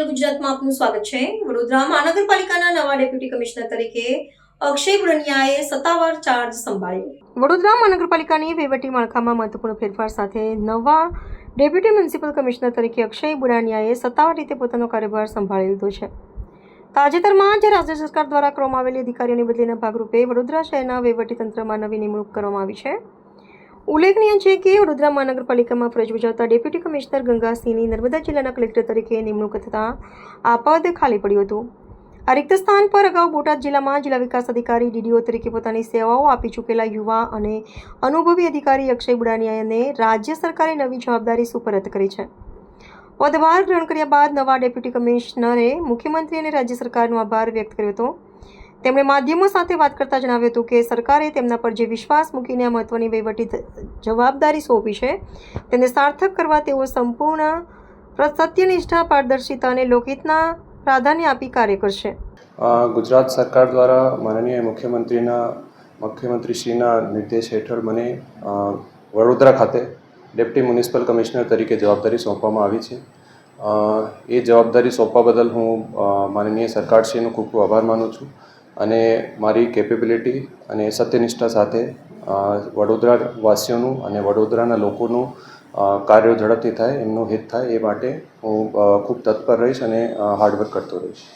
ગુજરાતમાં આપનું સ્વાગત છે। વડોદરા મહાનગરપાલિકાના નવા ડેપ્યુટી કમિશનર તરીકે અક્ષય બુરનિયાએ સત્તાવાર ચાર્જ સંભાળ્યો। વડોદરા મહાનગરપાલિકાની વહીવટી માળખામાં મહત્વપૂર્ણ ફેરફાર સાથે નવા ડેપ્યુટી મ્યુનિસિપલ કમિશનર તરીકે અક્ષય બુરનિયાએ સત્તાવાર રીતે પોતાનો કાર્યભાર સંભાળી લીધો છે। તાજેતરમાં જ રાજ્ય સરકાર દ્વારા કરવામાં આવેલી અધિકારીઓની બદલીના ભાગરૂપે વડોદરા શહેરના વહીવટીતંત્રમાં નવી નિમણૂક કરવામાં આવી છે। ઉલ્લેખનીય છે કે વડોદરા મહાનગરપાલિકામાં ફરજ બજાવતા ડેપ્યુટી કમિશનર ગંગાસિંહની નર્મદા જિલ્લાના કલેક્ટર તરીકે નિમણૂક થતાં આ પદ ખાલી પડ્યું હતું। આ રિક્ત સ્થાન પર અગાઉ બોટાદ જિલ્લામાં જિલ્લા વિકાસ અધિકારી ડીડીઓ તરીકે પોતાની સેવાઓ આપી ચૂકેલા યુવા અને અનુભવી અધિકારી અક્ષય બુરનિયાને રાજ્ય સરકારે નવી જવાબદારી સુપરત કરી છે। પદભાર ગ્રહણ કર્યા બાદ નવા ડેપ્યુટી કમિશનરે મુખ્યમંત્રી અને રાજ્ય સરકારનો આભાર વ્યક્ત કર્યો હતો। તેમણે માધ્યમો સાથે વાત કરતા જણાવ્યું હતું કે સરકારે તેમના પર જે વિશ્વાસ મૂકીને આ મહત્વની વહીવટી જવાબદારી સોંપી છે તેને સાર્થક કરવા તેઓ સંપૂર્ણ સત્યનિષ્ઠા, પારદર્શિતા અને લોકહિતના પ્રાધાન્ય આપી કાર્ય કરશે। ગુજરાત સરકાર દ્વારા માનનીય મુખ્યમંત્રીશ્રીના નિર્દેશ હેઠળ મને વડોદરા ખાતે ડેપ્યુટી મ્યુનિસિપલ કમિશનર તરીકે જવાબદારી સોંપવામાં આવી છે। એ જવાબદારી સોંપવા બદલ હું માનનીય સરકારશ્રીનો ખૂબ ખૂબ આભાર માનું છું અને મારી કેપેબિલિટી અને સત્યનિષ્ઠા સાથે વડોદરા વાસીઓનું અને વડોદરાના લોકોનું કાર્ય ઝડપથી થાય, એમનું હિત થાય એ માટે હું ખૂબ તત્પર રહીશ અને હાર્ડવર્ક કરતો રહીશ।